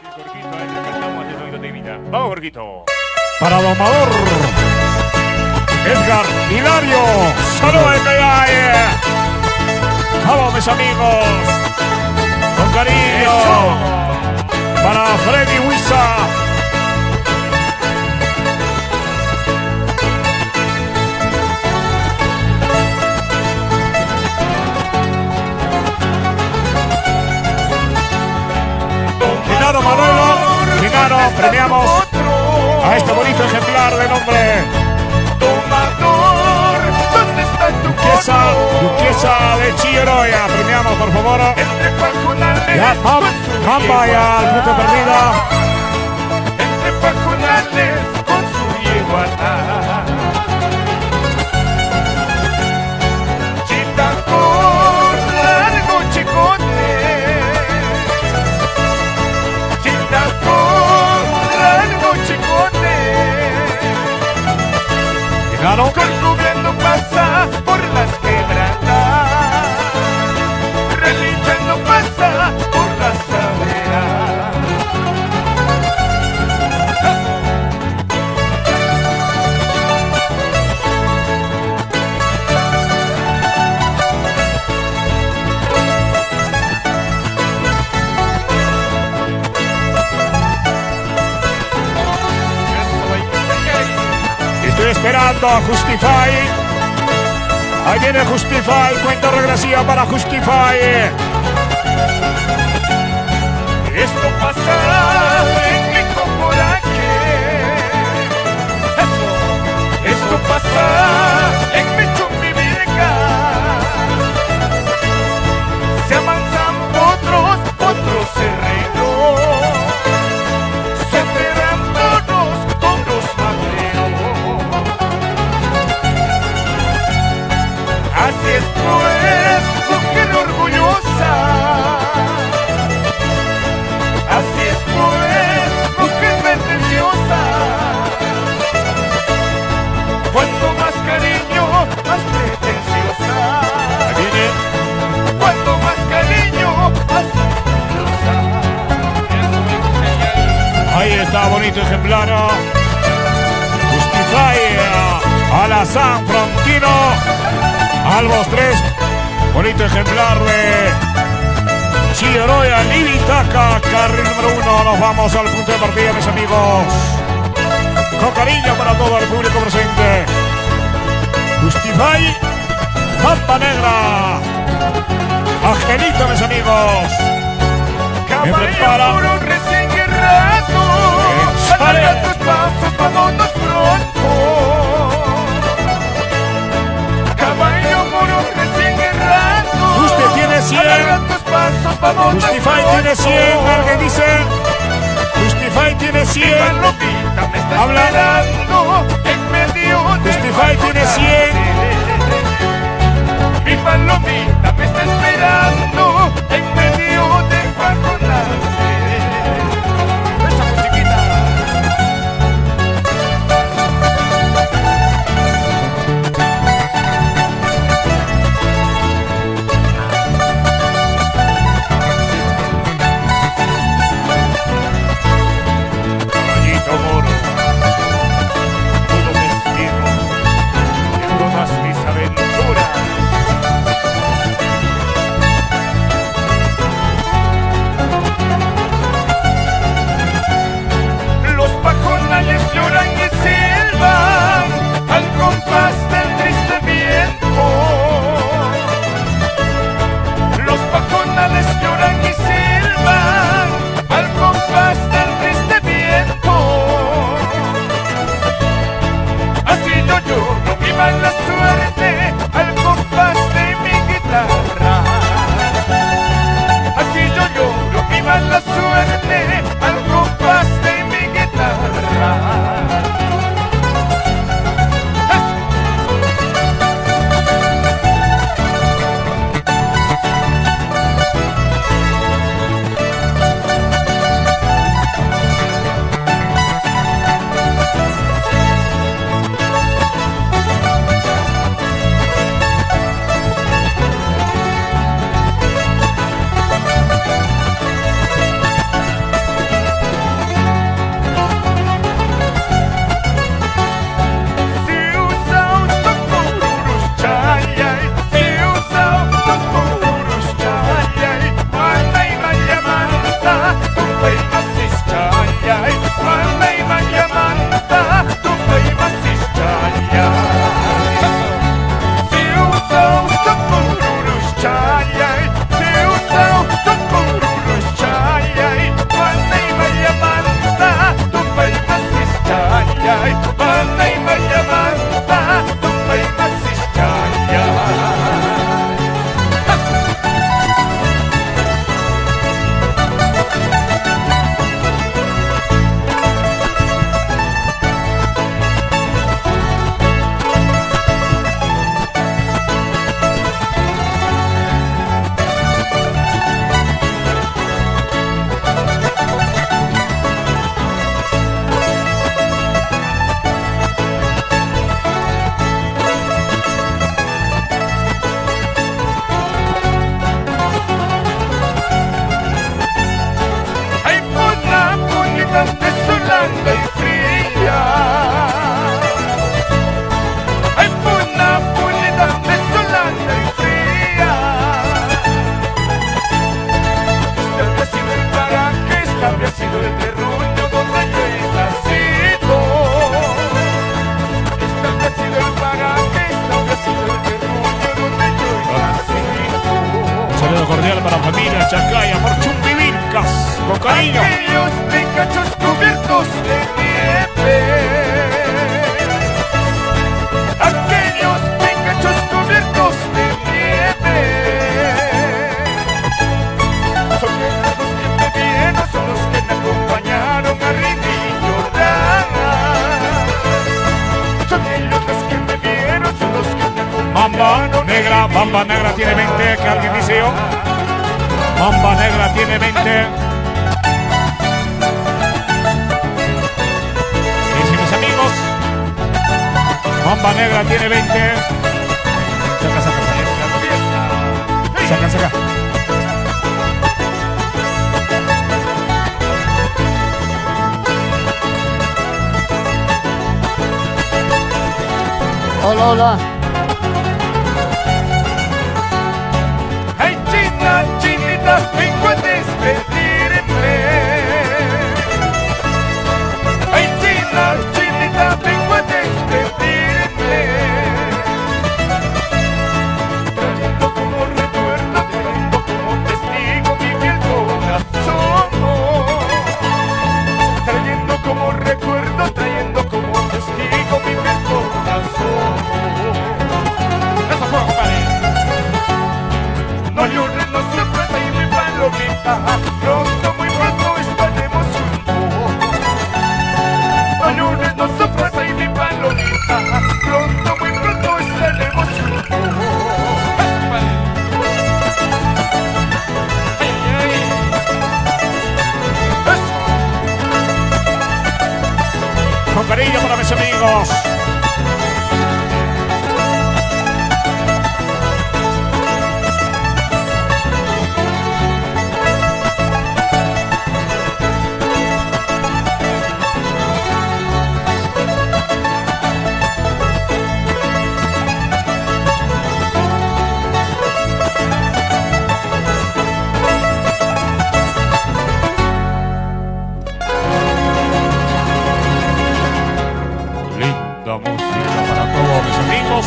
Jorgito, le cantamos el oído de vida. Vamos, Jorgito. Para Domador Edgar Hilario, saludos de calle. Vamos, mis amigos, con cariño. Para Freddy Huiza. Genaro Manolo, Genaro, premiamos a este bonito ejemplar de nombre Domador, ¿dónde está tu Duquesa de Chilleroya. Premiamos, por favor. Entre pajonales, Ya, Pampa ya al punto perdida. Entre pajonales con su igualdad. Chitacón, largo chicote. Chitacón, largo chicote. Genaro. Cubriendo pasa por las quebradas, relinchando pasa por las saberas. Estoy esperando a Justify. Ahí viene Justify, cuenta regresiva para Justify. Esto pasa en mi coraje. Esto pasa en mi chumbivirga. Se avanzan otros terrenos. Se enteran todos maderos. Así es pues, mujer orgullosa. Así es pues, mujer pretenciosa. Cuanto más cariño, más pretenciosa. Ahí viene. Cuanto más cariño, más pretenciosa. Ahí está, bonito ejemplar. Justify a la San Frontino. Albos 3. Bonito ejemplar de Chilleroya, Libitaca, carril número 1. Nos vamos al punto de partida, mis amigos. Con cariño para todo el público presente. Justify, Pampa Negra. Angelito, mis amigos. Me prepara. Caballo puro recién guerrado. Alarga tus pasos, vámonos pronto. Caballo puro recién guerrado. Usted tiene 100. Alarga tus pasos, vámonos Justify pronto. tiene 100. Alguien dice. Justify tiene 100. Mi palomita me está Habla. esperando en medio de Justify tiene 100. Mi palomita me está esperando en medio de pajonales. Esa musiquita. Caballito moro, todo vestido de todas mis aventuras. Tumpay masischayay, manay mayamanta, tumpay masischayay. Siusaw sa kururuschayay, siusaw sa kururuschayay, manay mayamanta, tumpay masischayay, manay mayamanta, tumpay masischayay. Desolada y fría. Ay, una pulida desolada y fría. Este habría sido el paraje, este habría sido el terruño donde yo he nacido. Este habría sido el paraje, este habría sido el terruño donde yo he nacido. Un saludo cordial para la familia Chacaya por Chumbivilcas, con cariño. Aquellos picachos cubiertos de nieve. Aquellos picachos cubiertos de nieve. Son los que me vieron, son los que me acompañaron a reír y llorar. Son ellos los que me vieron, son los que me acompañaron. Bamba Negra tiene 20, que alguien dice yo. Bamba Negra tiene 20. Bamba Negra tiene 20. Saca, saca, saca. Saca, saca. Hola, hola. Ay, china, chinita, vengo a despedirme. Ay, china, chinita, vengo a despedirme. Trayendo como recuerdo, trayendo como testigo mi fiel corazón. Trayendo como recuerdo, trayendo como testigo mi fiel corazón. Eso fue, compadre. No llores, no sufras, ahí mi palomita. Pronto, muy pronto estaremos juntos. No llores, no sufras, ahí mi palomita. Pronto, muy pronto estaremos juntos. Ay, ay. Eso. Con cariño para mis amigos. Linda música para todos mis amigos.